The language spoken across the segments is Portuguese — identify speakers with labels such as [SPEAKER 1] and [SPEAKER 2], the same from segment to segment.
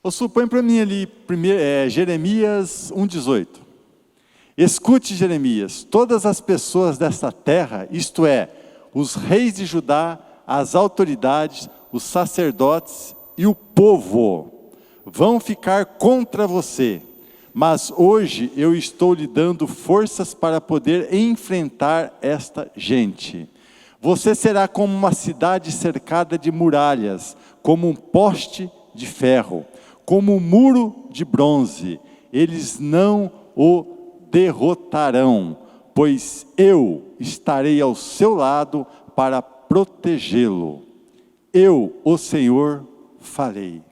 [SPEAKER 1] Ou supõe para mim ali, Jeremias 1,18. Escute, Jeremias, todas as pessoas desta terra, isto é, os reis de Judá, as autoridades, os sacerdotes e o povo, vão ficar contra você. Mas hoje eu estou lhe dando forças para poder enfrentar esta gente. Você será como uma cidade cercada de muralhas, como um poste de ferro, como um muro de bronze. Eles não o derrotarão, pois eu estarei ao seu lado para protegê-lo. Eu, o Senhor, falei.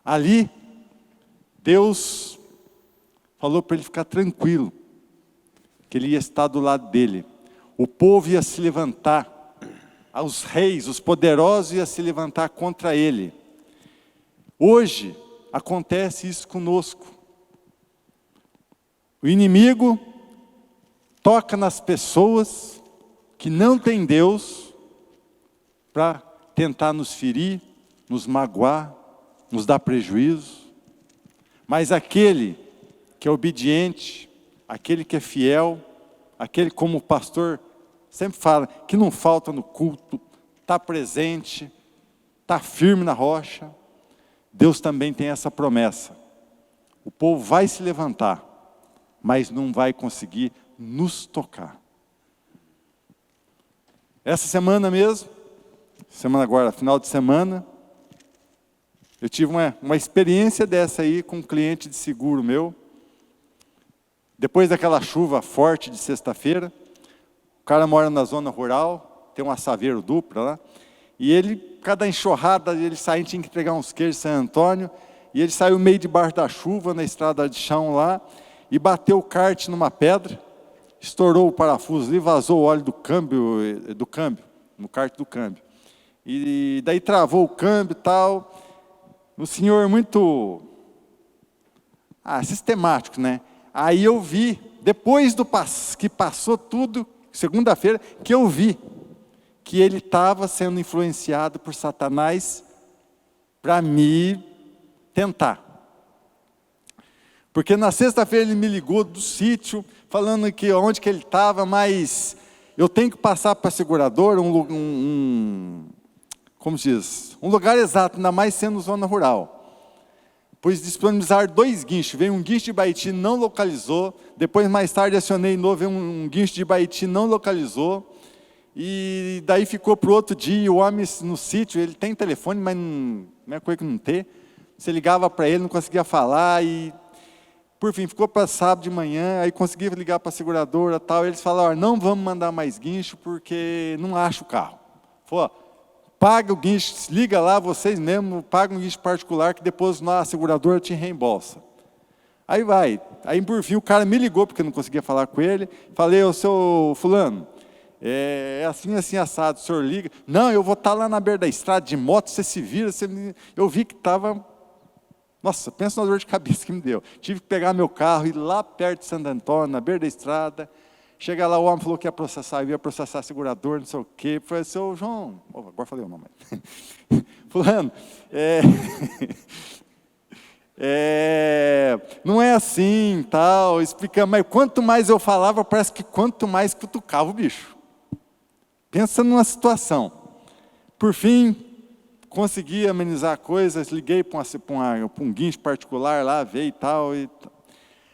[SPEAKER 1] Ali, Deus falou para ele ficar tranquilo, que ele ia estar do lado dele. O povo ia se levantar, os reis, os poderosos iam se levantar contra ele. Hoje, acontece isso conosco. O inimigo toca nas pessoas que não têm Deus para tentar nos ferir, nos magoar, nos dar prejuízo. Mas aquele que é obediente, aquele que é fiel, aquele como o pastor sempre fala, que não falta no culto, está presente, está firme na rocha, Deus também tem essa promessa. O povo vai se levantar, mas não vai conseguir nos tocar. Essa semana mesmo, semana agora, final de semana, eu tive uma experiência dessa aí com um cliente de seguro meu. Depois daquela chuva forte de sexta-feira, o cara mora na zona rural, tem um assaveiro dupla lá, e ele, cada enxurrada, ele saiu, tinha que entregar uns queijos em San Antônio, e ele saiu meio debaixo da chuva, na estrada de chão lá, e bateu o kart numa pedra, estourou o parafuso ali, vazou o óleo do câmbio, no kart do câmbio. E daí travou o câmbio e tal. O senhor muito sistemático, né? Aí eu vi, depois que passou tudo, segunda-feira, que eu vi que ele estava sendo influenciado por Satanás para me tentar. Porque na sexta-feira ele me ligou do sítio, falando que onde que ele estava, mas eu tenho que passar para a seguradora, como diz, um lugar exato, ainda mais sendo zona rural. Pois disponibilizar 2 guinchos, veio um guincho de Baiti, não localizou, depois mais tarde acionei de novo, veio um guincho de Baiti, não localizou, e daí ficou para o outro dia, e o homem no sítio, ele tem telefone, mas não é coisa que não tem, você ligava para ele, não conseguia falar, e por fim, ficou para sábado de manhã, aí consegui ligar para a seguradora, tal, e eles falaram, não vamos mandar mais guincho, porque não acha o carro. Falou, paga o guincho, liga lá, vocês mesmos, pagam um guincho particular, que depois a seguradora te reembolsa. Aí vai, aí por fim o cara me ligou, porque eu não conseguia falar com ele, falei, ô seu fulano, é assim, assim, assado, o senhor liga, não, eu vou estar lá na beira da estrada de moto, você se vira, eu vi que estava, nossa, pensa na dor de cabeça que me deu, tive que pegar meu carro, ir lá perto de Santo Antônio, na beira da estrada, chega lá, o homem falou que ia processar, eu ia processar a seguradora, não sei o quê. Falei, seu João, agora falei o nome. Fulano, não é assim, tal, explicando, mas quanto mais eu falava, parece que quanto mais cutucava o bicho. Pensa numa situação. Por fim, consegui amenizar coisas, liguei para um guincho particular lá, veio e tal.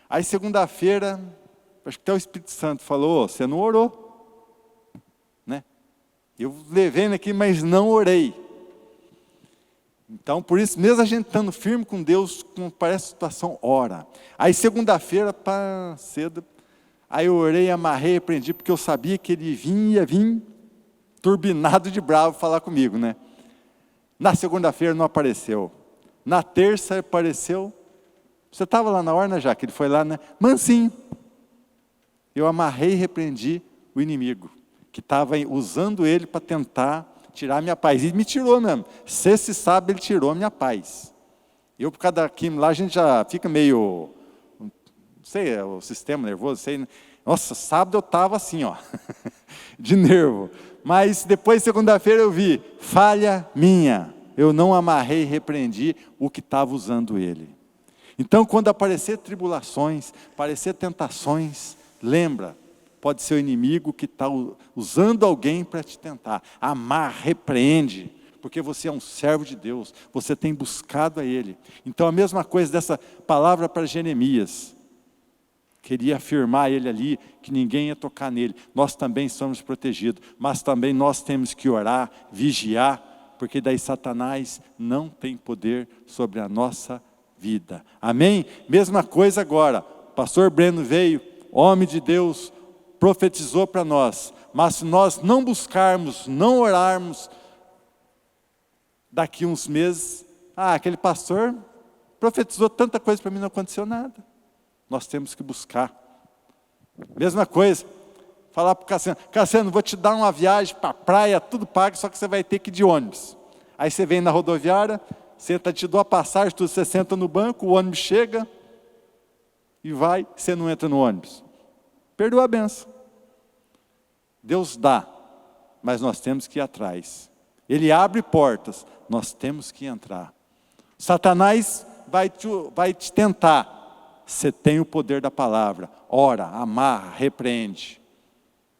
[SPEAKER 1] Aí segunda-feira, acho que até o Espírito Santo falou, você não orou, né? Eu levei aqui, mas não orei. Então, por isso, mesmo a gente estando firme com Deus, como parece a situação, ora. Aí segunda-feira, cedo, aí eu orei, amarrei, repreendi, porque eu sabia que ele ia vir turbinado de bravo falar comigo, né? Na segunda-feira não apareceu. Na terça apareceu. Você estava lá na hora, né, já que ele foi lá, né? Mansinho. Eu amarrei e repreendi o inimigo, que estava usando ele para tentar tirar a minha paz. E me tirou mesmo. Sexta e sábado ele tirou a minha paz. Eu, por causa daquilo lá, a gente já fica meio, não sei, o sistema nervoso, sei, né? Nossa, sábado eu estava assim, ó, de nervo. Mas depois, segunda-feira, eu vi, falha minha. eu não amarrei e repreendi o que estava usando ele. Então, quando aparecer tribulações, aparecer tentações, lembra, pode ser o inimigo que está usando alguém para te tentar. Amarra, repreende, porque você é um servo de Deus, você tem buscado a Ele. Então, a mesma coisa dessa palavra para Jeremias. Queria afirmar ele ali, que ninguém ia tocar nele. Nós também somos protegidos, mas também nós temos que orar, vigiar, porque daí Satanás não tem poder sobre a nossa vida. Amém? Mesma coisa agora, pastor Breno veio, homem de Deus, profetizou para nós, mas se nós não buscarmos, não orarmos, daqui uns meses, aquele pastor profetizou tanta coisa para mim, não aconteceu nada. Nós temos que buscar. Mesma coisa, falar para o Cassiano, Cassiano, vou te dar uma viagem para a praia, tudo pago, só que você vai ter que ir de ônibus. Aí você vem na rodoviária, te dou a passagem, você senta no banco, o ônibus chega e vai, você não entra no ônibus. Perdeu a benção. Deus dá, mas nós temos que ir atrás. Ele abre portas, nós temos que entrar. Satanás vai te tentar. Você tem o poder da palavra, ora, amarra, repreende.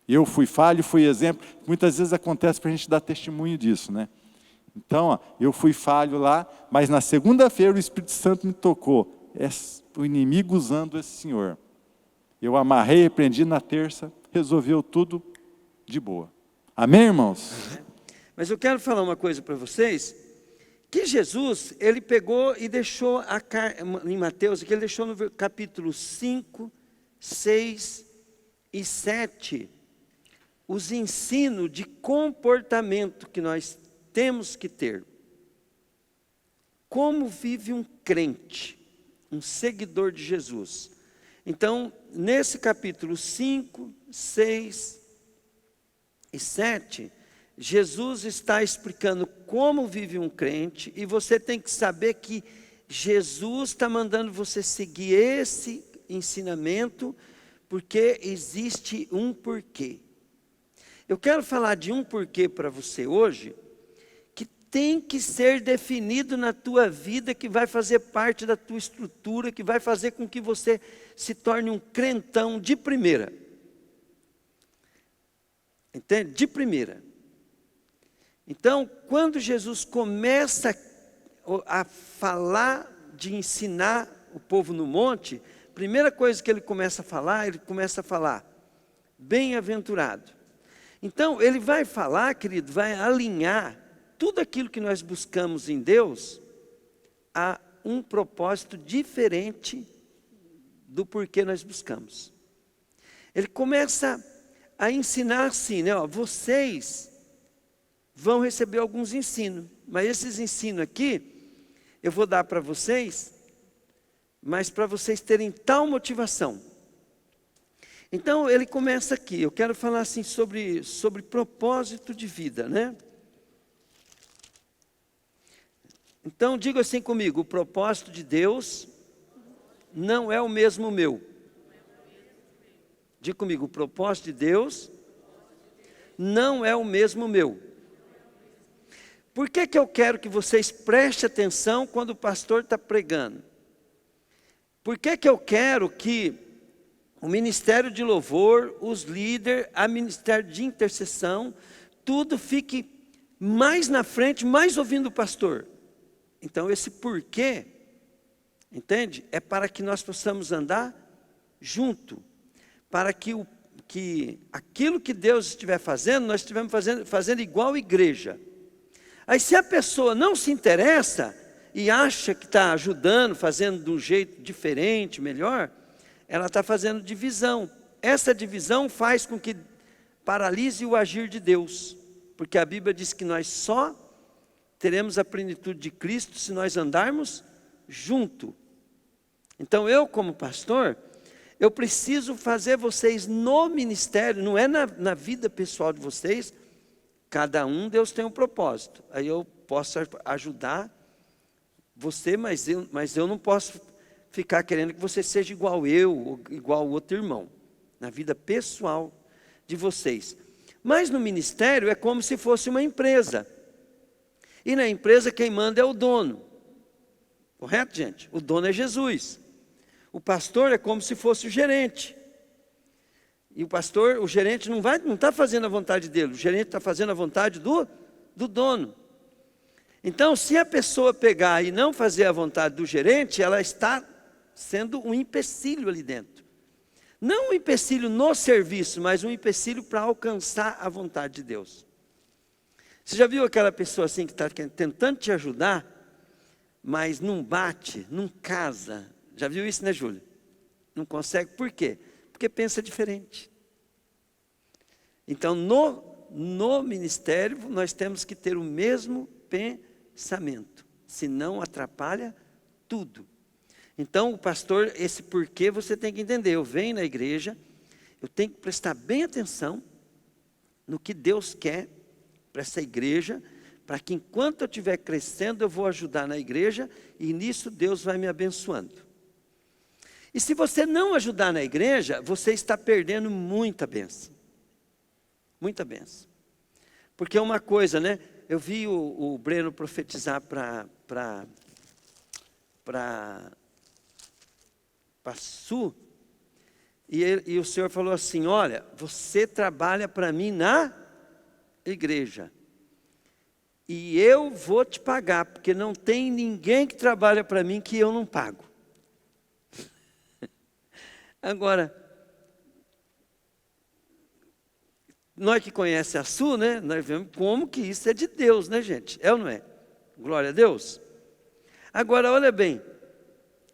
[SPEAKER 1] Eu fui falho, fui exemplo, muitas vezes acontece para a gente dar testemunho disso, né? Então, eu fui falho lá, mas na segunda-feira o Espírito Santo me tocou, o inimigo usando esse senhor. Eu amarrei, repreendi, na terça, resolveu tudo de boa. Amém, irmãos?
[SPEAKER 2] Mas eu quero falar uma coisa para vocês, que Jesus, ele pegou e deixou, em Mateus, aqui ele deixou no capítulo 5, 6 e 7, os ensinos de comportamento que nós temos que ter. Como vive um crente, um seguidor de Jesus. Então, nesse capítulo 5, 6 e 7, Jesus está explicando como vive um crente, e você tem que saber que Jesus está mandando você seguir esse ensinamento, porque existe um porquê. Eu quero falar de um porquê para você hoje, que tem que ser definido na tua vida, que vai fazer parte da tua estrutura, que vai fazer com que você se torne um crentão de primeira. Entende? De primeira. Então, quando Jesus começa a falar de ensinar o povo no monte, a primeira coisa que ele começa a falar, bem-aventurado. Então, ele vai falar, querido, vai alinhar tudo aquilo que nós buscamos em Deus a um propósito diferente do porquê nós buscamos. Ele começa a ensinar assim, né? Vocês vão receber alguns ensinos, mas esses ensinos aqui, eu vou dar para vocês, mas para vocês terem tal motivação. Então, ele começa aqui, eu quero falar assim sobre propósito de vida, né? Então, diga assim comigo, o propósito de Deus não é o mesmo meu. Diga comigo, o propósito de Deus não é o mesmo meu. Por que eu quero que vocês prestem atenção quando o pastor está pregando? Por que eu quero que o ministério de louvor, os líderes, a ministério de intercessão, tudo fique mais na frente, mais ouvindo o pastor? Então esse porquê, entende? É para que nós possamos andar junto, para que aquilo que Deus estiver fazendo, nós estivermos fazendo igual igreja. Aí se a pessoa não se interessa e acha que está ajudando, fazendo de um jeito diferente, melhor, ela está fazendo divisão. Essa divisão faz com que paralise o agir de Deus, porque a Bíblia diz que nós só teremos a plenitude de Cristo se nós andarmos junto. Então eu, como pastor, eu preciso fazer vocês no ministério, não é na vida pessoal de vocês. Cada um, Deus tem um propósito. Aí eu posso ajudar você, mas eu não posso ficar querendo que você seja igual eu, ou igual o outro irmão. Na vida pessoal de vocês. Mas no ministério é como se fosse uma empresa. E na empresa quem manda é o dono. Correto, gente? O dono é Jesus. O pastor é como se fosse o gerente. E o gerente não está fazendo a vontade dele, o gerente está fazendo a vontade do dono. Então, se a pessoa pegar e não fazer a vontade do gerente, ela está sendo um empecilho ali dentro. Não um empecilho no serviço, mas um empecilho para alcançar a vontade de Deus. Você já viu aquela pessoa assim que está tentando te ajudar, mas não bate, não casa? Já viu isso, né, Júlia? Não consegue, por quê? Porque pensa diferente. Então, no ministério, nós temos que ter o mesmo pensamento, senão atrapalha tudo. Então, o pastor, esse porquê você tem que entender. Eu venho na igreja, eu tenho que prestar bem atenção no que Deus quer para essa igreja, para que enquanto eu estiver crescendo, eu vou ajudar na igreja, e nisso Deus vai me abençoando. E se você não ajudar na igreja, você está perdendo muita bênção. Muita bênção. Porque é uma coisa, né? Eu vi o Breno profetizar para Su, e o Senhor falou assim: olha, você trabalha para mim na igreja, e eu vou te pagar, porque não tem ninguém que trabalha para mim que eu não pago. Agora, nós que conhecemos a Su, né, nós vemos como que isso é de Deus, né, gente? É ou não é? Glória a Deus. Agora, olha bem,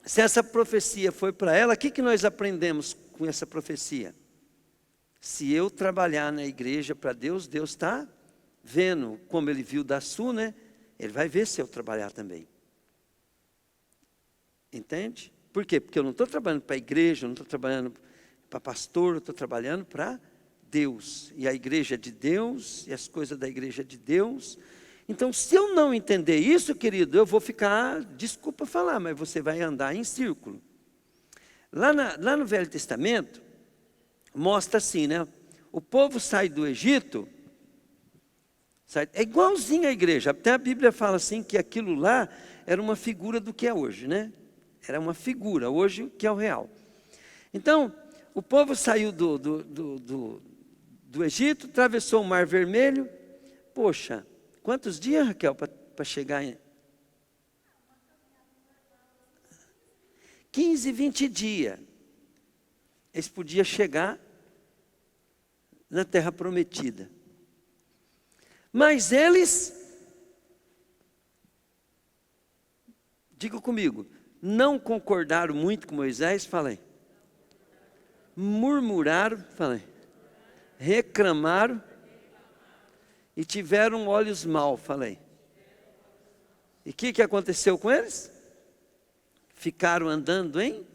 [SPEAKER 2] se essa profecia foi para ela, o que nós aprendemos com essa profecia? Se eu trabalhar na igreja para Deus, Deus está vendo, como ele viu da Su, né? Ele vai ver se eu trabalhar também. Entende? Por quê? Porque eu não estou trabalhando para a igreja, eu não estou trabalhando para pastor, eu estou trabalhando para Deus. E a igreja é de Deus, e as coisas da igreja é de Deus. Então, se eu não entender isso, querido, eu vou ficar, desculpa falar, mas você vai andar em círculo. Lá no Velho Testamento, mostra assim, né? O povo sai do Egito, é igualzinho à igreja. Até a Bíblia fala assim, que aquilo lá era uma figura do que é hoje, né? Era uma figura, hoje o que é o real. Então, o povo saiu do Egito, atravessou o Mar Vermelho. Poxa, quantos dias, Raquel, para chegar em 15, 20 dias. Eles podiam chegar na terra prometida. Mas eles, diga comigo, não concordaram muito com Moisés, falei. Murmuraram, falei. Reclamaram e tiveram olhos mal, falei. E o que aconteceu com eles? Ficaram andando em...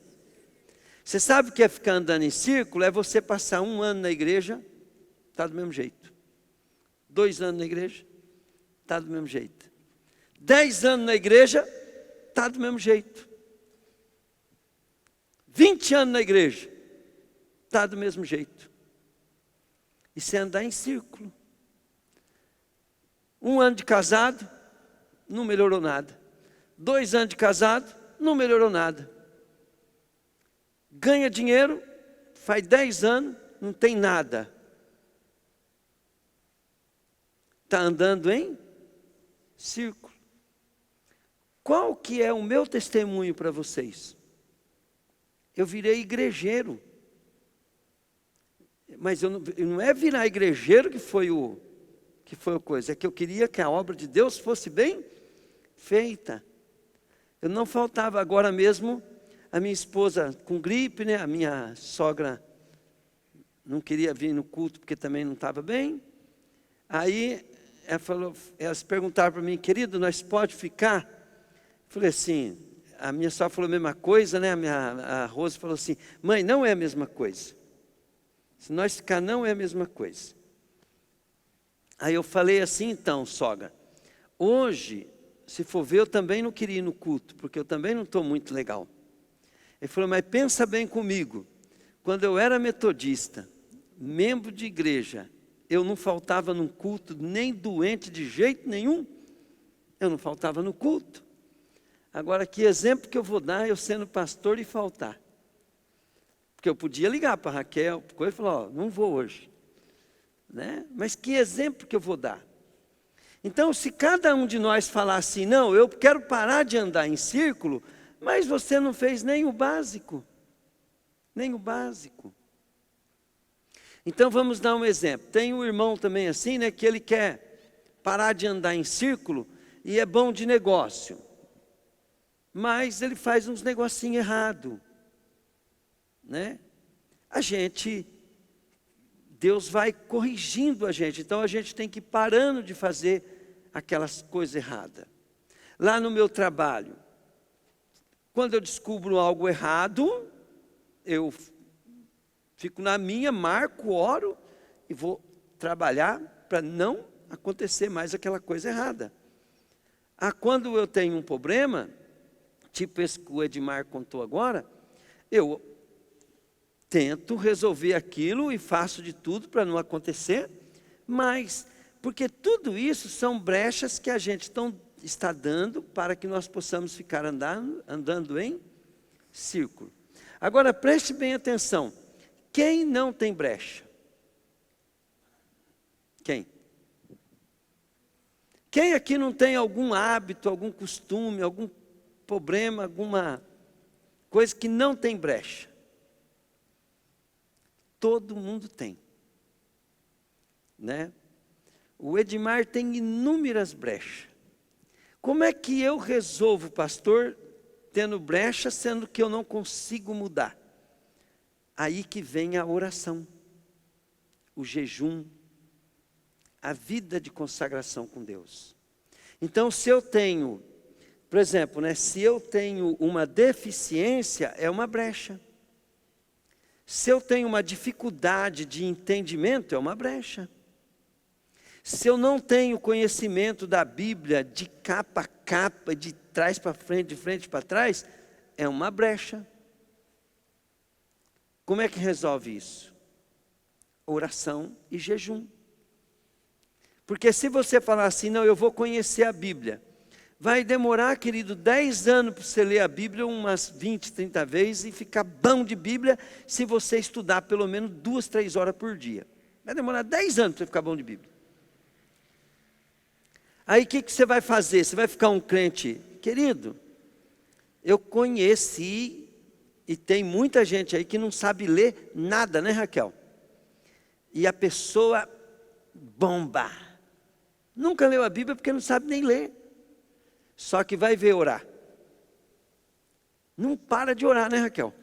[SPEAKER 2] Você sabe o que é ficar andando em círculo? É você passar 1 ano na igreja, está do mesmo jeito. 2 anos na igreja, está do mesmo jeito. 10 anos na igreja, está do mesmo jeito. 20 anos na igreja, está do mesmo jeito. Isso é andar em círculo. 1 ano de casado, não melhorou nada. 2 anos de casado, não melhorou nada. Ganha dinheiro, faz 10 anos, não tem nada. Está andando em círculo. Qual que é o meu testemunho para vocês? Eu virei igrejeiro. Mas não é virar igrejeiro que foi a coisa. É que eu queria que a obra de Deus fosse bem feita. Eu não faltava agora mesmo, a minha esposa com gripe, né? A minha sogra não queria vir no culto porque também não estava bem. Aí elas perguntaram para mim: querido, nós pode ficar? Eu falei assim, a minha sogra falou a mesma coisa, né? A Rose falou assim: mãe, não é a mesma coisa. Se nós ficar, não é a mesma coisa. Aí eu falei assim: então, sogra, hoje, se for ver, eu também não queria ir no culto, porque eu também não estou muito legal. Ele falou: mas pensa bem comigo, quando eu era metodista, membro de igreja, eu não faltava num culto, nem doente de jeito nenhum. Eu não faltava no culto. Agora, que exemplo que eu vou dar eu sendo pastor e faltar? Porque eu podia ligar para a Raquel e falar, não vou hoje. Né? Mas que exemplo que eu vou dar? Então, se cada um de nós falar assim, não, eu quero parar de andar em círculo, mas você não fez nem o básico. Nem o básico. Então, vamos dar um exemplo. Tem um irmão também assim, né, que ele quer parar de andar em círculo e é bom de negócio. Mas ele faz uns negocinhos errados. Né? Deus vai corrigindo a gente. Então, a gente tem que ir parando de fazer aquelas coisas erradas. Lá no meu trabalho, quando eu descubro algo errado, eu fico na minha, marco, oro e vou trabalhar para não acontecer mais aquela coisa errada. Quando eu tenho um problema, tipo esse que o Edmar contou agora, eu tento resolver aquilo e faço de tudo para não acontecer, mas porque tudo isso são brechas que a gente está dando para que nós possamos ficar andando em círculo. Agora preste bem atenção, quem não tem brecha? Quem? Quem aqui não tem algum hábito, algum costume, algum problema, alguma coisa que não tem brecha? Todo mundo tem. Né? O Edmar tem inúmeras brechas. Como é que eu resolvo, pastor, tendo brecha, sendo que eu não consigo mudar? Aí que vem a oração, o jejum, a vida de consagração com Deus. Então, se eu tenho, por exemplo, né, se eu tenho uma deficiência, é uma brecha. Se eu tenho uma dificuldade de entendimento, é uma brecha. Se eu não tenho conhecimento da Bíblia de capa a capa, de trás para frente, de frente para trás, é uma brecha. Como é que resolve isso? Oração e jejum. Porque se você falar assim, não, eu vou conhecer a Bíblia, vai demorar, querido, 10 anos para você ler a Bíblia, umas 20, 30 vezes, e ficar bom de Bíblia, se você estudar pelo menos 2, 3 horas por dia. Vai demorar 10 anos para você ficar bom de Bíblia. Aí o que você vai fazer? Você vai ficar um crente, querido, eu conheci, e tem muita gente aí que não sabe ler nada, né, Raquel? E a pessoa bomba. Nunca leu a Bíblia porque não sabe nem ler. Só que vai ver orar. Não para de orar, né, Raquel?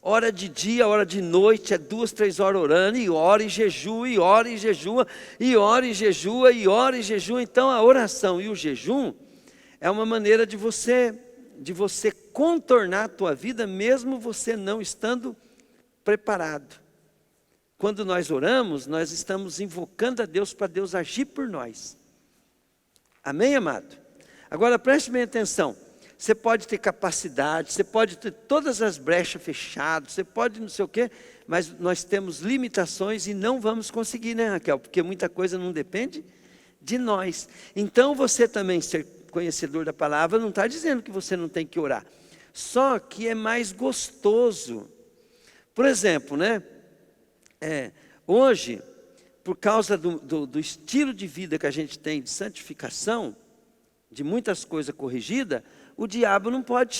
[SPEAKER 2] Hora de dia, hora de noite, 2, 3 horas orando, e ora e jejua, e ora e jejua, e ora e jejua, e ora e jejua. Então a oração e o jejum é uma maneira de você contornar a tua vida, mesmo você não estando preparado. Quando nós oramos, nós estamos invocando a Deus para Deus agir por nós. Amém, amado? Agora preste bem atenção. Você pode ter capacidade, você pode ter todas as brechas fechadas, você pode não sei o quê, mas nós temos limitações e não vamos conseguir, né, Raquel? Porque muita coisa não depende de nós. Então você também ser conhecedor da palavra não está dizendo que você não tem que orar. Só que é mais gostoso. Por exemplo, né? Hoje, por causa do estilo de vida que a gente tem de santificação, de muitas coisas corrigidas, o diabo não pode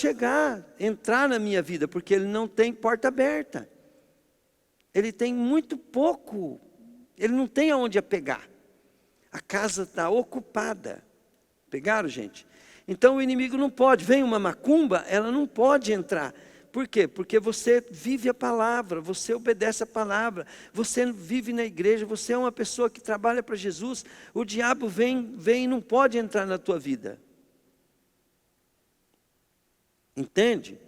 [SPEAKER 2] entrar na minha vida, porque ele não tem porta aberta. Ele tem muito pouco, ele não tem aonde apegar. A casa está ocupada. Pegaram, gente? Então o inimigo não pode, vem uma macumba, ela não pode entrar. Por quê? Porque você vive a palavra, você obedece a palavra, você vive na igreja, você é uma pessoa que trabalha para Jesus, o diabo vem e não pode entrar na tua vida. Entende?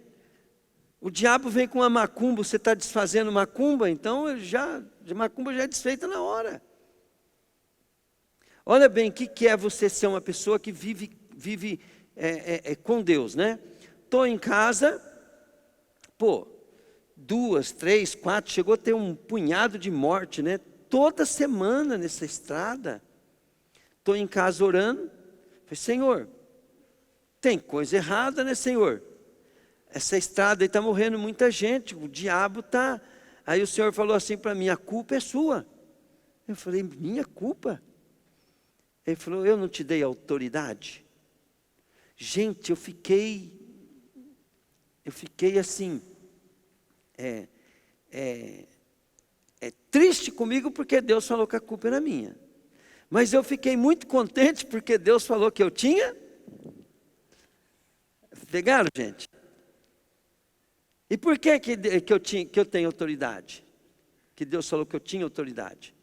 [SPEAKER 2] O diabo vem com uma macumba, você está desfazendo macumba, então macumba já é desfeita na hora. Olha bem, o que é você ser uma pessoa que vive com Deus, né? Estou em casa, 2, 3, 4, chegou a ter um punhado de morte, né? Toda semana nessa estrada. Estou em casa orando, falei, Senhor, tem coisa errada, né, Senhor? Essa estrada aí está morrendo muita gente, o diabo está... Aí o Senhor falou assim para mim, a culpa é sua. Eu falei, minha culpa? Ele falou, eu não te dei autoridade? Gente, eu fiquei assim, triste comigo porque Deus falou que a culpa era minha. Mas eu fiquei muito contente porque Deus falou que eu tinha. Pegaram, gente? E por que eu tenho autoridade? Que Deus falou que eu tinha autoridade?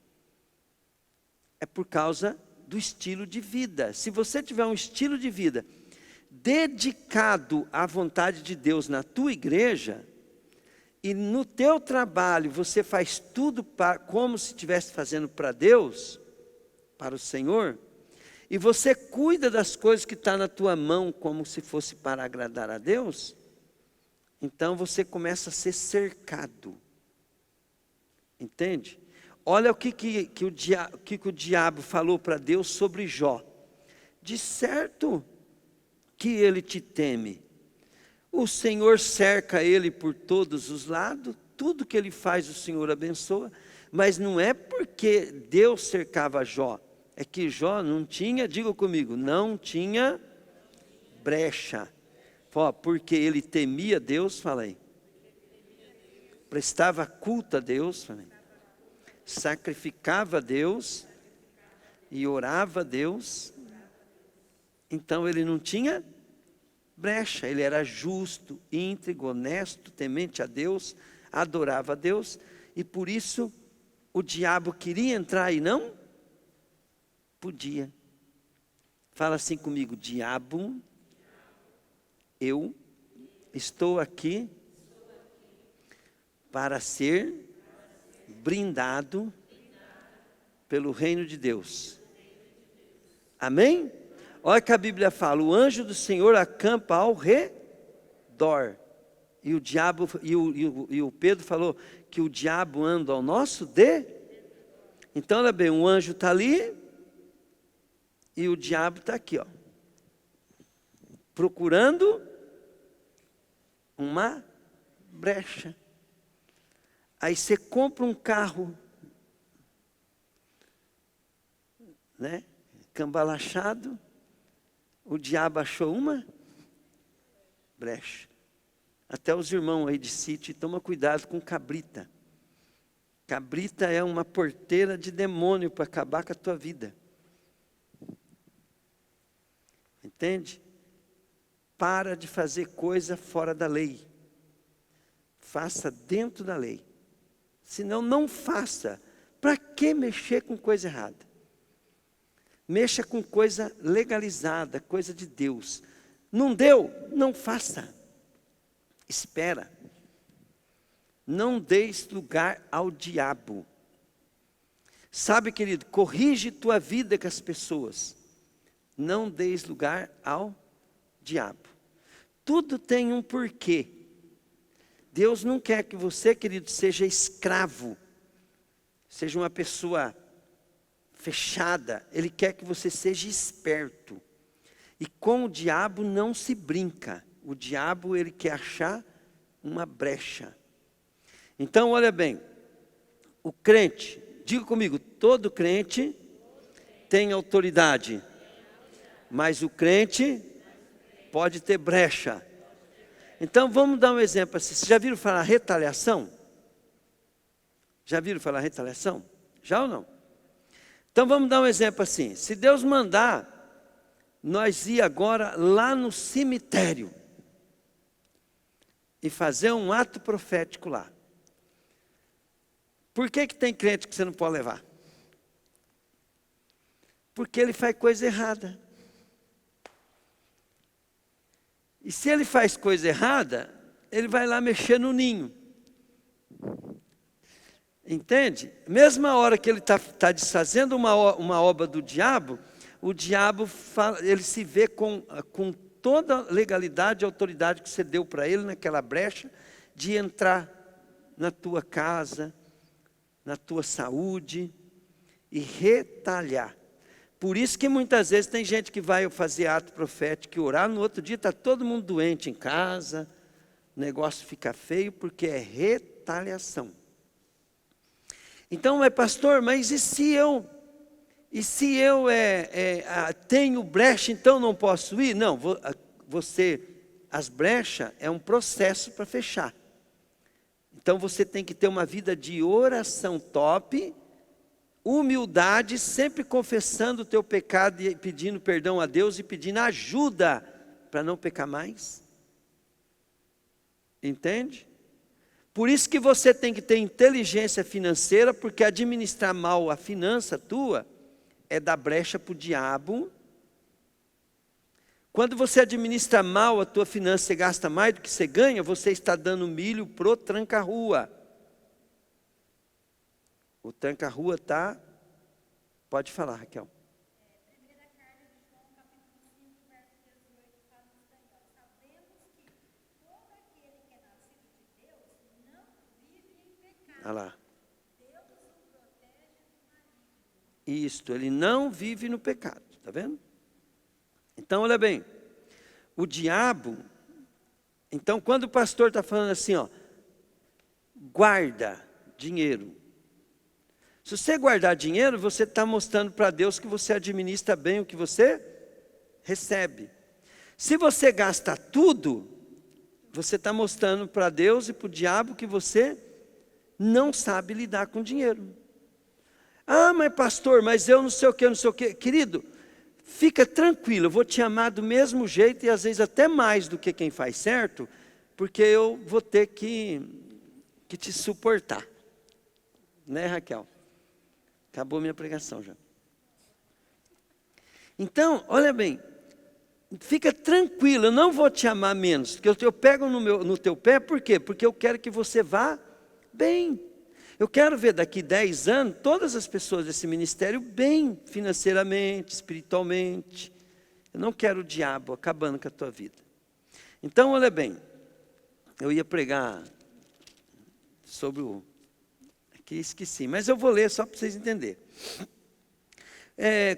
[SPEAKER 2] É por causa do estilo de vida. Se você tiver um estilo de vida dedicado à vontade de Deus na tua igreja, e no teu trabalho você faz tudo como se estivesse fazendo para Deus, para o Senhor, e você cuida das coisas que estão na tua mão como se fosse para agradar a Deus, então você começa a ser cercado. Entende? Olha o que o diabo falou para Deus sobre Jó. De certo que ele te teme. O Senhor cerca ele por todos os lados, tudo que ele faz o Senhor abençoa, mas não é porque Deus cercava Jó, é que Jó não tinha, diga comigo, não tinha brecha. Porque ele temia Deus, falei. Prestava culto a Deus, falei. Sacrificava a Deus e orava a Deus. Então ele não tinha brecha, ele era justo, íntegro, honesto, temente a Deus, adorava a Deus, e por isso o diabo queria entrar e não podia. Fala assim comigo, diabo, eu estou aqui para ser brindado pelo reino de Deus. Amém? Olha que a Bíblia fala, o anjo do Senhor acampa ao redor. E o diabo, e o Pedro falou que o diabo anda ao nosso Então, olha bem, o anjo está ali e o diabo está aqui, ó, procurando uma brecha. Aí você compra um carro, né, cambalachado, o diabo achou uma brecha. Até os irmãos aí de sítio, toma cuidado com cabrita. Cabrita é uma porteira de demônio para acabar com a tua vida. Entende? Para de fazer coisa fora da lei. Faça dentro da lei. Senão, não faça. Para que mexer com coisa errada? Mexa com coisa legalizada, coisa de Deus. Não deu? Não faça. Espera. Não deis lugar ao diabo. Sabe, querido, corrige tua vida com as pessoas. Não deis lugar ao diabo. Tudo tem um porquê. Deus não quer que você, querido, seja escravo. Seja uma pessoa fechada. Ele quer que você seja esperto. E com o diabo não se brinca. O diabo, ele quer achar uma brecha. Então, olha bem. O crente, diga comigo, todo crente tem autoridade. Mas o crente pode ter brecha. Então, vamos dar um exemplo assim. Vocês já viram falar retaliação? Já viram falar retaliação? Já ou não? Então, vamos dar um exemplo assim. Se Deus mandar, nós ir agora lá no cemitério e fazer um ato profético lá. Por que tem crente que você não pode levar? Porque ele faz coisa errada. E se ele faz coisa errada, ele vai lá mexer no ninho. Entende? Mesma hora que ele está desfazendo uma obra do diabo, o diabo ele se vê com toda a legalidade e autoridade que você deu para ele naquela brecha, de entrar na tua casa, na tua saúde, e retalhar. Por isso que muitas vezes tem gente que vai fazer ato profético e orar, no outro dia está todo mundo doente em casa, o negócio fica feio porque é retaliação. Então, mas pastor, mas e se eu tenho brecha, então não posso ir? Não, as brechas é um processo para fechar. Então você tem que ter uma vida de oração top, humildade, sempre confessando o teu pecado e pedindo perdão a Deus e pedindo ajuda para não pecar mais. Entende? Por isso que você tem que ter inteligência financeira, porque administrar mal a finança tua é dar brecha para o diabo. Quando você administra mal a tua finança, você gasta mais do que você ganha, você está dando milho pro tranca-rua. O tranca-rua está... Pode falar, Raquel.
[SPEAKER 3] Primeira carta de João, capítulo 5, verso 18, fala no espanhol. Sabemos que todo aquele que é nascido de Deus não vive em pecado.
[SPEAKER 2] Olha lá.
[SPEAKER 3] Deus o protege do maligno.
[SPEAKER 2] Isto, ele não vive no pecado, está vendo? Então, olha bem, o diabo, então quando o pastor está falando assim, ó, guarda dinheiro. Se você guardar dinheiro, você está mostrando para Deus que você administra bem o que você recebe. Se você gasta tudo, você está mostrando para Deus e para o diabo que você não sabe lidar com dinheiro. Ah, mas pastor, mas eu não sei o que, não sei o que. Querido, fica tranquilo, eu vou te amar do mesmo jeito e às vezes até mais do que quem faz certo, porque eu vou ter que te suportar. Né, Raquel? Acabou minha pregação já. Então, olha bem, fica tranquilo, eu não vou te amar menos, porque eu pego no teu pé, por quê? Porque eu quero que você vá bem. Eu quero ver daqui 10 anos todas as pessoas desse ministério bem financeiramente, espiritualmente. Eu não quero o diabo acabando com a tua vida. Então, olha bem, eu ia pregar sobre o... Aqui esqueci, mas eu vou ler só para vocês entenderem.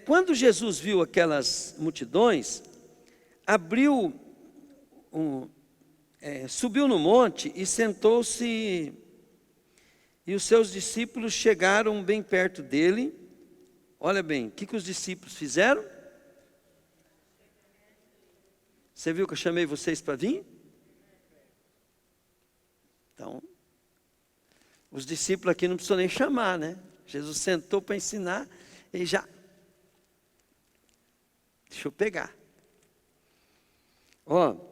[SPEAKER 2] Quando Jesus viu aquelas multidões, subiu no monte e sentou-se... E os seus discípulos chegaram bem perto dele. Olha bem, o que os discípulos fizeram? Você viu que eu chamei vocês para vir? Então, os discípulos aqui não precisam nem chamar, né? Jesus sentou para ensinar e já... Deixa eu pegar. Ó...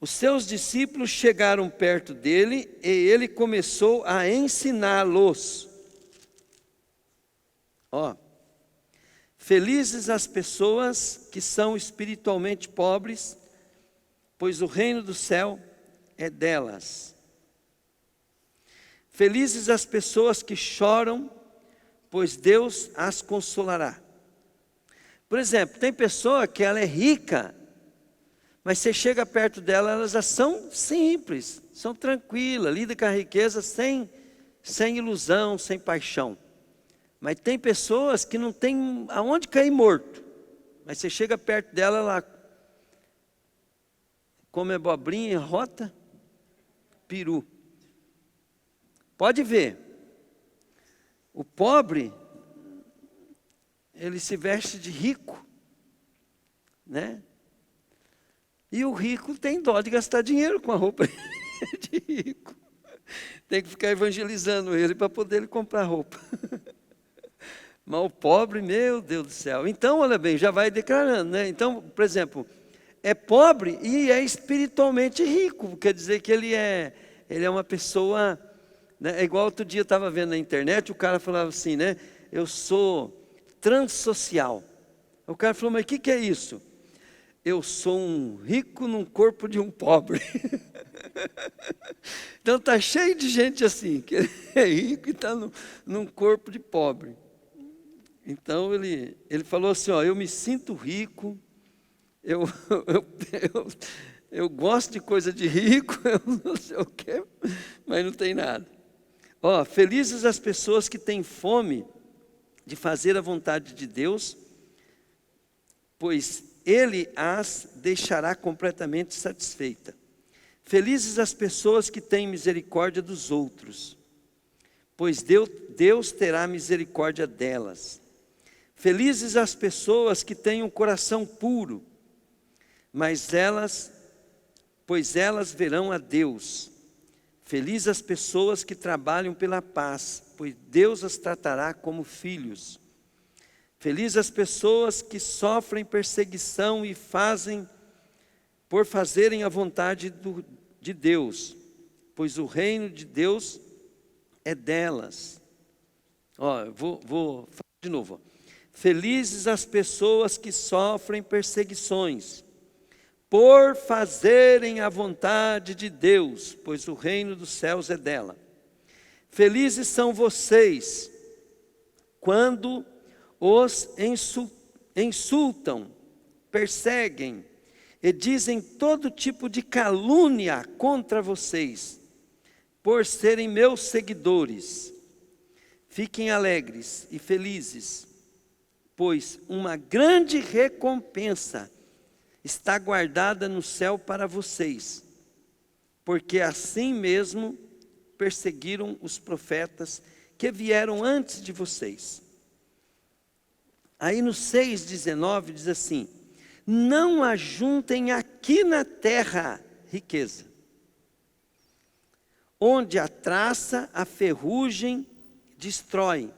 [SPEAKER 2] Os seus discípulos chegaram perto dele e ele começou a ensiná-los. Ó, felizes as pessoas que são espiritualmente pobres, pois o reino do céu é delas. Felizes as pessoas que choram, pois Deus as consolará. Por exemplo, tem pessoa que ela é rica, mas você chega perto dela, elas já são simples, são tranquilas, lidam com a riqueza sem ilusão, sem paixão. Mas tem pessoas que não tem aonde cair morto. Mas você chega perto dela, ela come abobrinha e rota peru. Pode ver. O pobre, ele se veste de rico, né? E o rico tem dó de gastar dinheiro com a roupa de rico. Tem que ficar evangelizando ele para poder ele comprar roupa. Mas o pobre, meu Deus do céu. Então, olha bem, já vai declarando, né? Então, por exemplo, é pobre e é espiritualmente rico. Quer dizer que ele é uma pessoa... Né? É igual outro dia eu estava vendo na internet, o cara falava assim, né? Eu sou transsocial. O cara falou, mas o que é isso? Eu sou um rico num corpo de um pobre. Então está cheio de gente assim, que é rico e está num corpo de pobre. Então ele falou assim, ó, eu me sinto rico, eu gosto de coisa de rico, eu não sei o quê, mas não tem nada. Ó, felizes as pessoas que têm fome de fazer a vontade de Deus, pois Ele as deixará completamente satisfeita. Felizes as pessoas que têm misericórdia dos outros, pois Deus terá misericórdia delas. Felizes as pessoas que têm um coração puro, pois elas verão a Deus. Felizes as pessoas que trabalham pela paz, pois Deus as tratará como filhos. Felizes as pessoas que sofrem perseguição e por fazerem a vontade de Deus, pois o reino de Deus é delas. Vou falar de novo. Felizes as pessoas que sofrem perseguições, por fazerem a vontade de Deus, pois o reino dos céus é dela. Felizes são vocês, quando os insultam, perseguem e dizem todo tipo de calúnia contra vocês, por serem meus seguidores. Fiquem alegres e felizes, pois uma grande recompensa está guardada no céu para vocês, porque assim mesmo perseguiram os profetas que vieram antes de vocês. Aí no 6,19 diz assim: não ajuntem aqui na terra riqueza, onde a traça, a ferrugem destrói,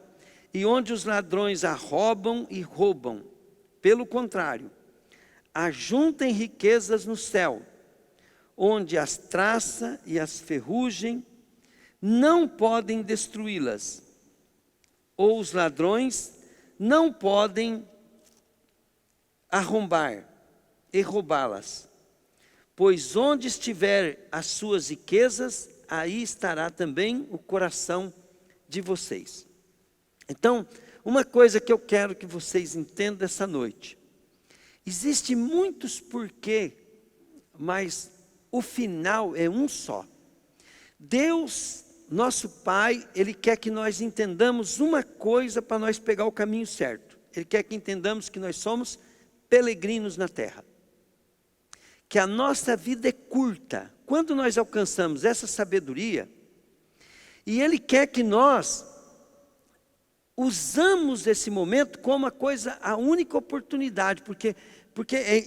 [SPEAKER 2] e onde os ladrões arrombam e roubam. Pelo contrário, ajuntem riquezas no céu, onde as traças e as ferrugem não podem destruí-las, ou os ladrões não podem arrombar e roubá-las. Pois onde estiver as suas riquezas, aí estará também o coração de vocês. Então, uma coisa que eu quero que vocês entendam essa noite: existe muitos porquê, mas o final é um só. Deus, nosso Pai, Ele quer que nós entendamos uma coisa para nós pegar o caminho certo. Ele quer que entendamos que nós somos peregrinos na terra, que a nossa vida é curta. Quando nós alcançamos essa sabedoria, e Ele quer que nós usamos esse momento como a única oportunidade, porque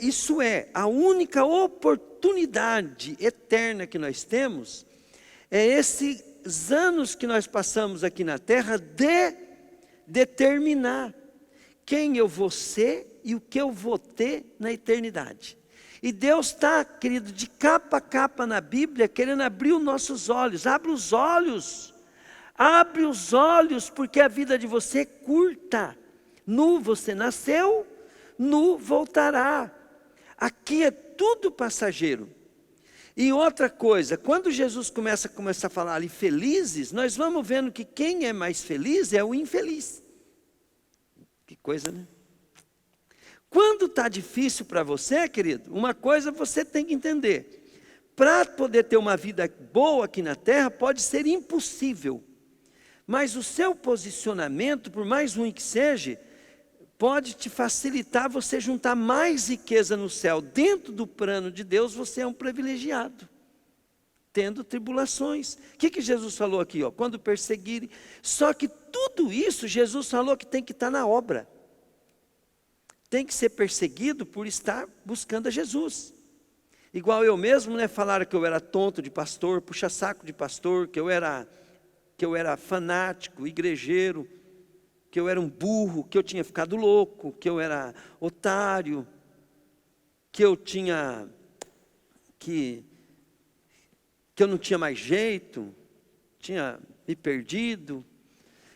[SPEAKER 2] isso é a única oportunidade eterna que nós temos, é esses anos que nós passamos aqui na terra de determinar quem eu vou ser e o que eu vou ter na eternidade. E Deus está, querido, de capa a capa na Bíblia, querendo abrir os nossos olhos. Abre os olhos, porque a vida de você é curta. Nu você nasceu, nu voltará. Aqui é tudo passageiro. E outra coisa, quando Jesus começa a falar ali felizes, nós vamos vendo que quem é mais feliz é o infeliz. Que coisa, né? Quando está difícil para você, querido, uma coisa você tem que entender: para poder ter uma vida boa aqui na terra, pode ser impossível, mas o seu posicionamento, por mais ruim que seja, pode te facilitar você juntar mais riqueza no céu. Dentro do plano de Deus, você é um privilegiado, tendo tribulações. O que Jesus falou aqui? Quando perseguirem. Só que tudo isso, Jesus falou que tem que estar na obra. Tem que ser perseguido por estar buscando a Jesus. Igual eu mesmo, falaram que eu era tonto de pastor, puxa-saco de pastor, que eu era fanático, igrejeiro, que eu era um burro, que eu tinha ficado louco, que eu era otário, que eu não tinha mais jeito, tinha me perdido.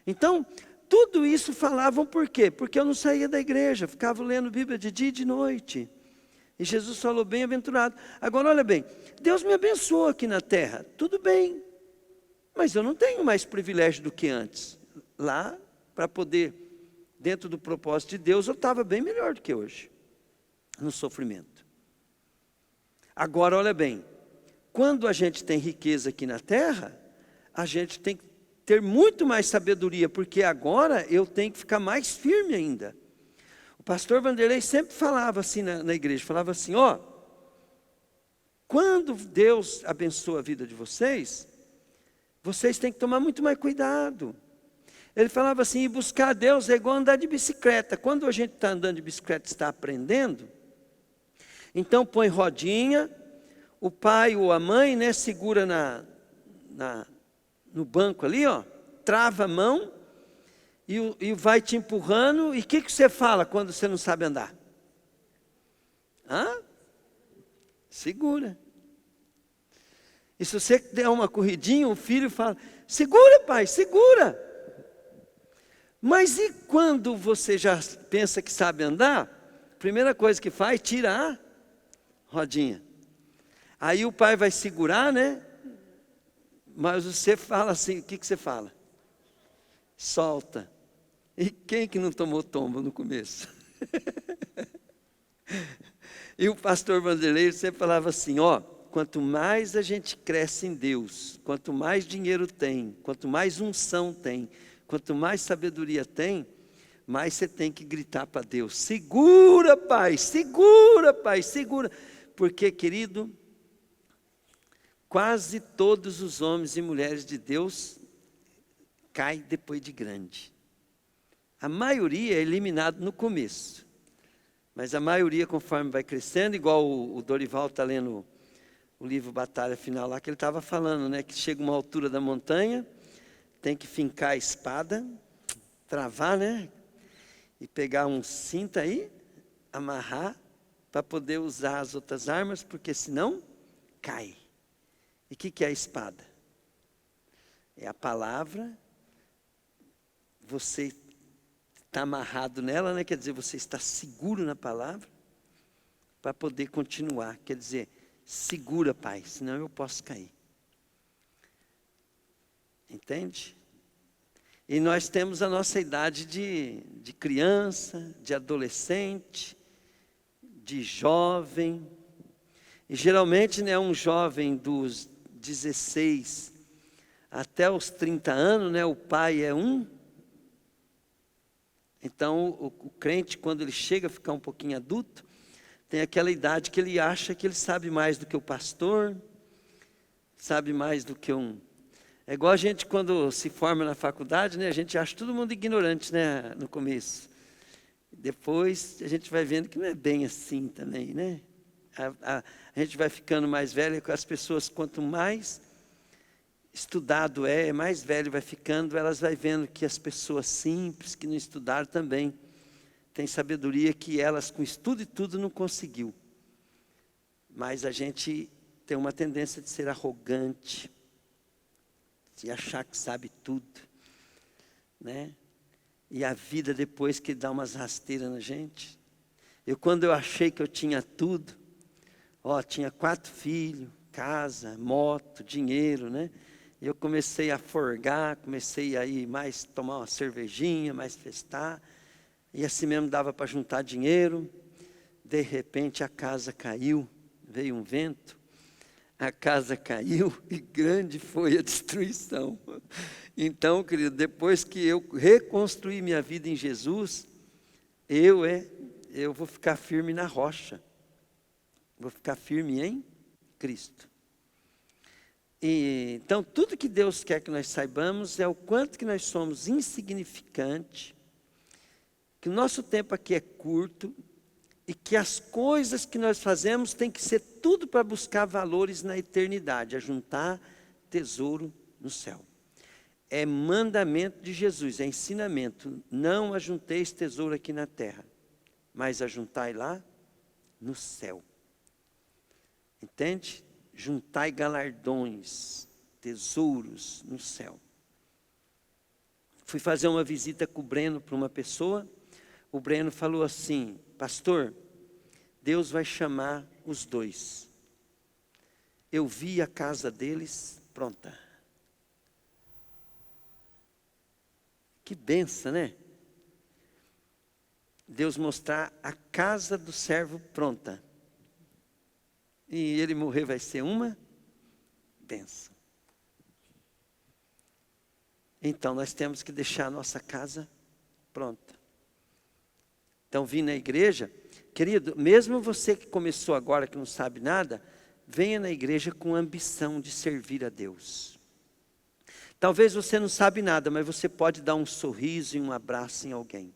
[SPEAKER 2] Então, tudo isso falavam por quê? Porque eu não saía da igreja, ficava lendo Bíblia de dia e de noite. E Jesus falou: bem-aventurado. Agora olha bem, Deus me abençoou aqui na terra, tudo bem, mas eu não tenho mais privilégio do que antes. Lá, para poder, dentro do propósito de Deus, eu estava bem melhor do que hoje, no sofrimento. Agora olha bem, quando a gente tem riqueza aqui na terra, a gente tem que ter muito mais sabedoria, porque agora eu tenho que ficar mais firme ainda. O pastor Vanderlei sempre falava assim na igreja, falava assim, ó, quando Deus abençoa a vida de vocês, vocês têm que tomar muito mais cuidado. Ele falava assim, ir buscar a Deus é igual andar de bicicleta. Quando a gente está andando de bicicleta, está aprendendo, então põe rodinha, o pai ou a mãe, né, segura no banco ali, ó, trava a mão e vai te empurrando. E o que você fala quando você não sabe andar? Hã? Segura. E se você der uma corridinha, o filho fala, segura pai, segura. Mas e quando você já pensa que sabe andar, a primeira coisa que faz, tira a rodinha. Aí o pai vai segurar, né? Mas você fala assim, o que você fala? Solta. E quem que não tomou tombo no começo? E o pastor Vanderlei sempre falava assim, ó, quanto mais a gente cresce em Deus, quanto mais dinheiro tem, quanto mais unção tem, quanto mais sabedoria tem, mais você tem que gritar para Deus, segura pai, segura pai, segura. Porque, querido, quase todos os homens e mulheres de Deus caem depois de grande. A maioria é eliminado no começo. Mas a maioria, conforme vai crescendo, igual o Dorival está lendo o livro Batalha Final lá, que ele estava falando, né? Que chega uma altura da montanha, tem que fincar a espada, travar, né? E pegar um cinto aí, amarrar, para poder usar as outras armas, porque senão cai. E o que é a espada? É a palavra, você está amarrado nela, né? Quer dizer, você está seguro na palavra, para poder continuar. Quer dizer, segura, pai, senão eu posso cair. Entende? E nós temos a nossa idade de criança, de adolescente, de jovem. E geralmente, né, um jovem dos 16 até os 30 anos, né, o pai é um. Então, o crente, quando ele chega a ficar um pouquinho adulto, tem aquela idade que ele acha que ele sabe mais do que o pastor, sabe mais do que um... É igual a gente quando se forma na faculdade, né? A gente acha todo mundo ignorante, né? No começo. Depois a gente vai vendo que não é bem assim também, né? A gente vai ficando mais velho, as pessoas quanto mais estudado mais velho vai ficando, elas vai vendo que as pessoas simples, que não estudaram também, têm sabedoria que elas com estudo e tudo não conseguiu. Mas a gente tem uma tendência de ser arrogante, de achar que sabe tudo, né? E a vida depois que dá umas rasteiras na gente. Quando eu achei que eu tinha tudo, tinha 4 filhos, casa, moto, dinheiro, né? Eu comecei a forgar, comecei a ir mais tomar uma cervejinha, mais festar, e assim mesmo dava para juntar dinheiro. De repente a casa caiu, veio um vento, a casa caiu e grande foi a destruição. Então, querido, depois que eu reconstruí minha vida em Jesus, eu vou ficar firme na rocha, vou ficar firme em Cristo. Então, tudo que Deus quer que nós saibamos é o quanto que nós somos insignificantes, que o nosso tempo aqui é curto, e que as coisas que nós fazemos tem que ser tudo para buscar valores na eternidade, a juntar tesouro no céu. É mandamento de Jesus, é ensinamento. Não ajunteis tesouro aqui na terra, mas ajuntai lá no céu. Entende? Juntai galardões, tesouros no céu. Fui fazer uma visita com o Breno para uma pessoa. O Breno falou assim: pastor, Deus vai chamar os 2. Eu vi a casa deles pronta. Que benção, né? Deus mostrar a casa do servo pronta. E ele morrer vai ser uma benção. Então nós temos que deixar a nossa casa pronta. Então vim na igreja, querido, mesmo você que começou agora, que não sabe nada, venha na igreja com ambição de servir a Deus. Talvez você não sabe nada, mas você pode dar um sorriso e um abraço em alguém.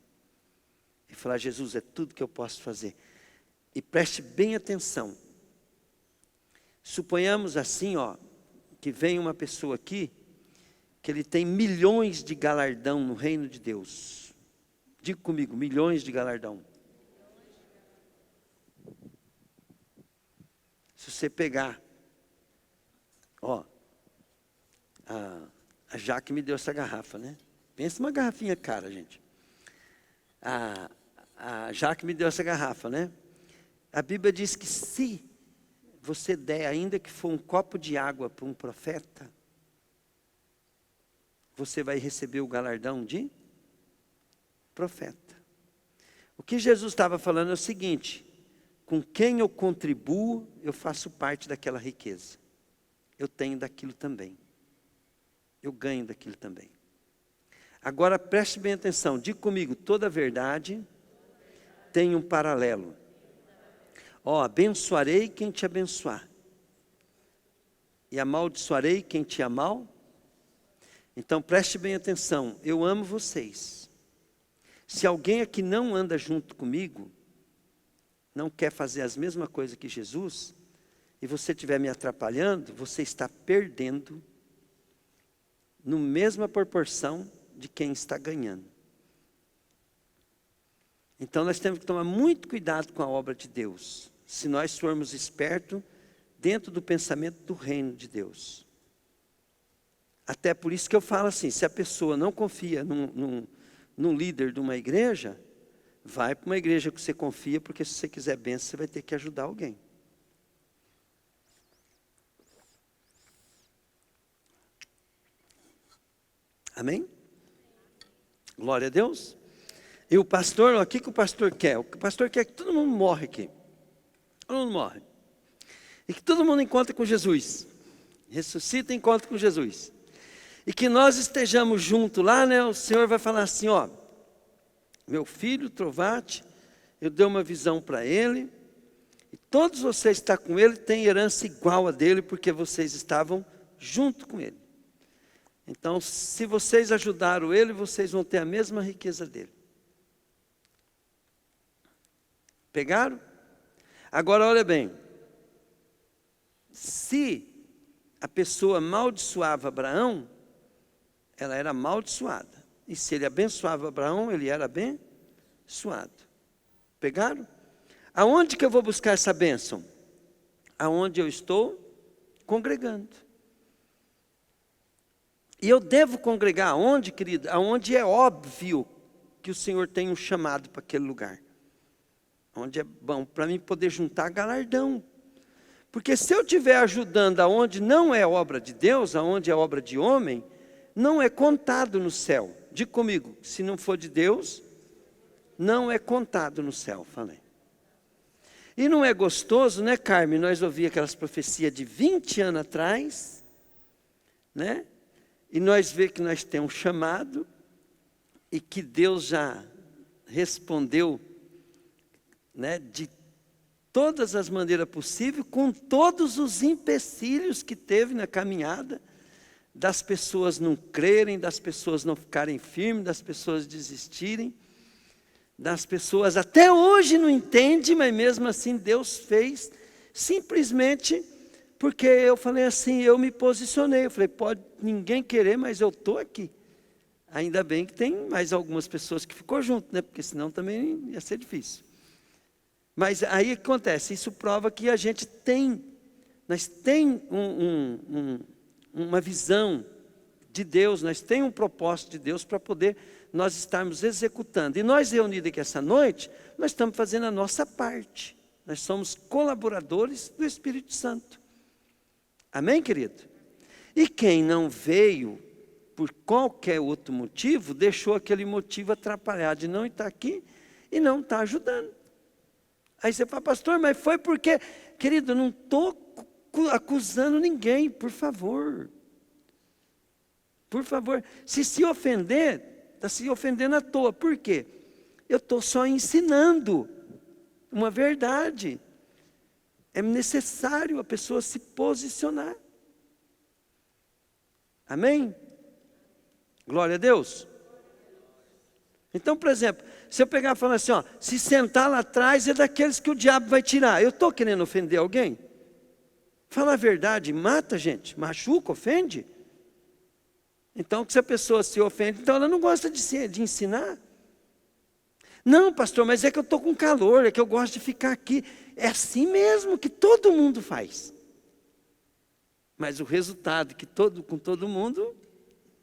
[SPEAKER 2] E falar, Jesus, é tudo que eu posso fazer. E preste bem atenção. Suponhamos assim, que vem uma pessoa aqui, que ele tem milhões de galardão no reino de Deus. Diga comigo, milhões de galardão. Se você pegar, a Jaque me deu essa garrafa, né? Pensa numa garrafinha cara, gente. A Jaque me deu essa garrafa, né? A Bíblia diz que se você der, ainda que for um copo de água para um profeta, você vai receber o galardão de profeta. O que Jesus estava falando é o seguinte: com quem eu contribuo, eu faço parte daquela riqueza. Eu tenho daquilo também. Eu ganho daquilo também. Agora preste bem atenção, diga comigo, toda verdade tem um paralelo. Abençoarei quem te abençoar, e amaldiçoarei quem te amar. Então preste bem atenção, eu amo vocês. Se alguém aqui não anda junto comigo, não quer fazer as mesmas coisas que Jesus, e você estiver me atrapalhando, você está perdendo na mesma proporção de quem está ganhando. Então nós temos que tomar muito cuidado com a obra de Deus, se nós formos espertos dentro do pensamento do reino de Deus. Até por isso que eu falo assim, se a pessoa não confia num líder de uma igreja, vai para uma igreja que você confia, porque se você quiser bênção, você vai ter que ajudar alguém. Amém? Glória a Deus. E o pastor, o que o pastor quer? O pastor quer que todo mundo morre aqui. Todo mundo morre. E que todo mundo encontre com Jesus. Ressuscita e encontre com Jesus. E que nós estejamos juntos lá, né? O Senhor vai falar assim, meu filho Trovati, eu dei uma visão para ele, e todos vocês que estão com ele têm herança igual a dele, porque vocês estavam junto com ele. Então, se vocês ajudaram ele, vocês vão ter a mesma riqueza dele. Pegaram? Agora olha bem, se a pessoa amaldiçoava Abraão, ela era amaldiçoada. E se ele abençoava Abraão, ele era abençoado. Pegaram? Aonde que eu vou buscar essa bênção? Aonde eu estou congregando. E eu devo congregar aonde, querido? Aonde é óbvio que o Senhor tem um chamado para aquele lugar. Onde é bom para mim poder juntar galardão. Porque se eu estiver ajudando aonde não é obra de Deus, aonde é obra de homem, não é contado no céu. Diga comigo, se não for de Deus, não é contado no céu, falei. E não é gostoso, né, Carmen? Nós ouvimos aquelas profecias de 20 anos atrás, né? E nós vemos que nós temos um chamado, e que Deus já respondeu, né, de todas as maneiras possíveis, com todos os empecilhos que teve na caminhada, das pessoas não crerem, das pessoas não ficarem firmes, das pessoas desistirem, das pessoas até hoje não entendem, mas mesmo assim Deus fez, simplesmente porque eu falei assim, eu me posicionei, eu falei, pode ninguém querer, mas eu estou aqui. Ainda bem que tem mais algumas pessoas que ficou junto, né? Porque senão também ia ser difícil. Mas aí o que acontece? Isso prova que a gente tem, nós temos uma visão de Deus, nós temos um propósito de Deus para poder nós estarmos executando. E nós reunidos aqui essa noite, nós estamos fazendo a nossa parte. Nós somos colaboradores do Espírito Santo. Amém, querido? E quem não veio por qualquer outro motivo, deixou aquele motivo atrapalhar de não estar aqui e não estar ajudando. Aí você fala, pastor, mas foi porque, querido, eu não estou acusando ninguém, por favor. Por favor, se ofender, está se ofendendo à toa. Por quê? Eu estou só ensinando uma verdade. É necessário a pessoa se posicionar. Amém? Glória a Deus. Então, por exemplo, se eu pegar e falar assim, ó, se sentar lá atrás é daqueles que o diabo vai tirar. Eu estou querendo ofender alguém? Fala a verdade, mata, gente, machuca, ofende. Então, se a pessoa se ofende, então ela não gosta de ensinar. Não, pastor, mas é que eu estou com calor, é que eu gosto de ficar aqui. É assim mesmo que todo mundo faz. Mas o resultado que com todo mundo,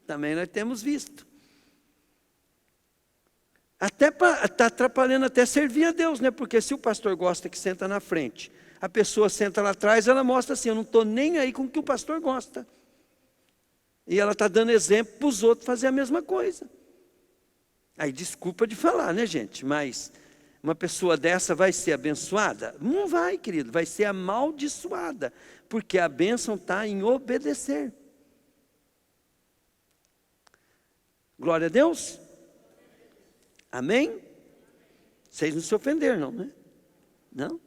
[SPEAKER 2] também nós temos visto. Está atrapalhando até servir a Deus, né? Porque se o pastor gosta que senta na frente, a pessoa senta lá atrás, ela mostra assim, eu não estou nem aí com o que o pastor gosta. E ela está dando exemplo para os outros fazer a mesma coisa. Aí desculpa de falar, né, gente? Mas uma pessoa dessa vai ser abençoada? Não vai, querido, vai ser amaldiçoada. Porque a bênção está em obedecer. Glória a Deus. Amém? Vocês não se ofenderam, não, né? Não?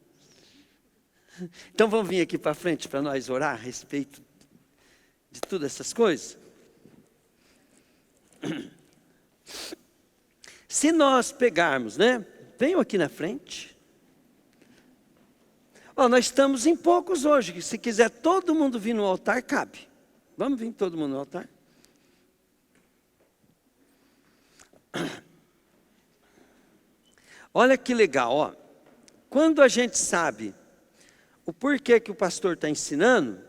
[SPEAKER 2] Então vamos vir aqui para frente para nós orar a respeito de todas essas coisas. Se nós pegarmos, né? Venham aqui na frente. Ó, nós estamos em poucos hoje. Se quiser todo mundo vir no altar, cabe. Vamos vir todo mundo no altar? Olha que legal, ó. Quando a gente sabe o porquê que o pastor está ensinando,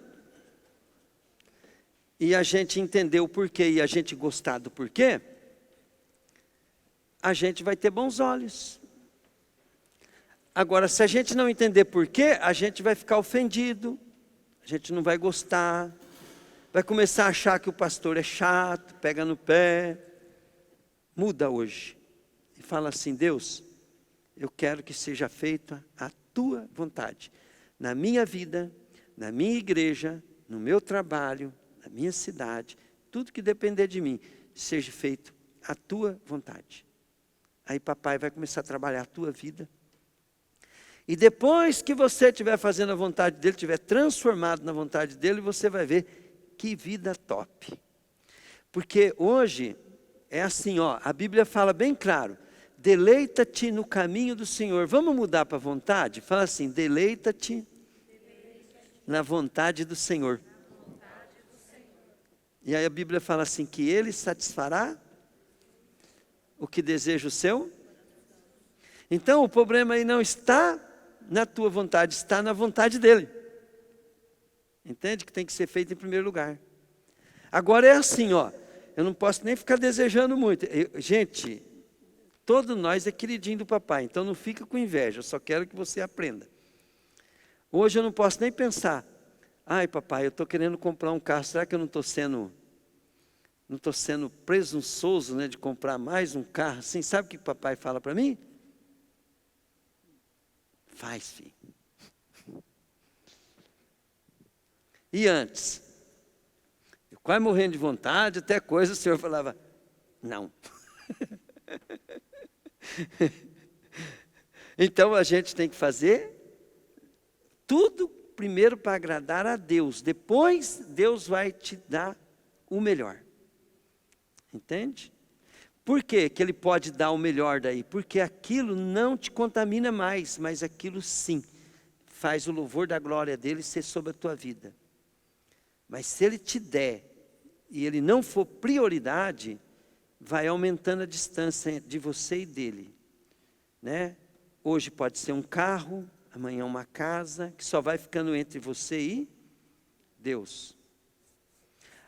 [SPEAKER 2] e a gente entender o porquê e a gente gostar do porquê, a gente vai ter bons olhos. Agora, se a gente não entender porquê, a gente vai ficar ofendido, a gente não vai gostar, vai começar a achar que o pastor é chato, pega no pé. Muda hoje e fala assim: Deus, eu quero que seja feita a tua vontade, na minha vida, na minha igreja, no meu trabalho, na minha cidade, tudo que depender de mim, seja feito a tua vontade. Aí papai vai começar a trabalhar a tua vida. E depois que você estiver fazendo a vontade dele, estiver transformado na vontade dele, você vai ver que vida top. Porque hoje é assim, ó, a Bíblia fala bem claro: deleita-te no caminho do Senhor. Vamos mudar para a vontade? Fala assim: deleita-te na vontade do Senhor. E aí a Bíblia fala assim, que Ele satisfará o que deseja o seu. Então o problema aí não está na tua vontade, está na vontade dEle. Entende? Que tem que ser feito em primeiro lugar. Agora é assim, ó, eu não posso nem ficar desejando muito. Gente, todos nós é queridinho do papai, então não fica com inveja, eu só quero que você aprenda. Hoje eu não posso nem pensar: ai papai, eu estou querendo comprar um carro, será que eu não estou sendo presunçoso, né, de comprar mais um carro assim? Sabe o que o papai fala para mim? Faz, filho. E antes, eu quase morrendo de vontade, até coisa, o Senhor falava: não. Então a gente tem que fazer tudo primeiro para agradar a Deus, depois Deus vai te dar o melhor. Entende? Por quê que Ele pode dar o melhor daí? Porque aquilo não te contamina mais, mas aquilo sim faz o louvor da glória dEle ser sobre a tua vida. Mas se Ele te der e Ele não for prioridade, vai aumentando a distância de você e dEle, né? Hoje pode ser um carro, amanhã uma casa, que só vai ficando entre você e Deus.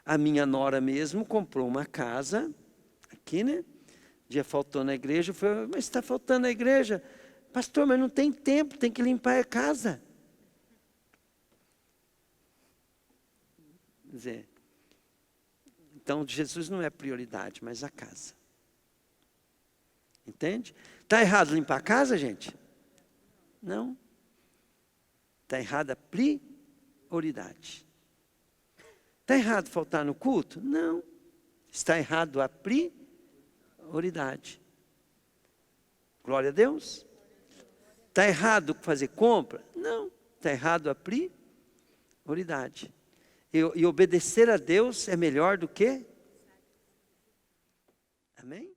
[SPEAKER 2] A minha nora mesmo comprou uma casa, aqui, né? Dia faltou na igreja, eu falei: mas está faltando na igreja? Pastor, mas não tem tempo, tem que limpar a casa. Quer dizer, então Jesus não é prioridade, mas a casa. Entende? Está errado limpar a casa, gente? Não. Está errada a prioridade. Está errado faltar no culto? Não. Está errado a prioridade. Glória a Deus. Está errado fazer compra? Não, está errado a prioridade. E obedecer a Deus é melhor do que? Amém?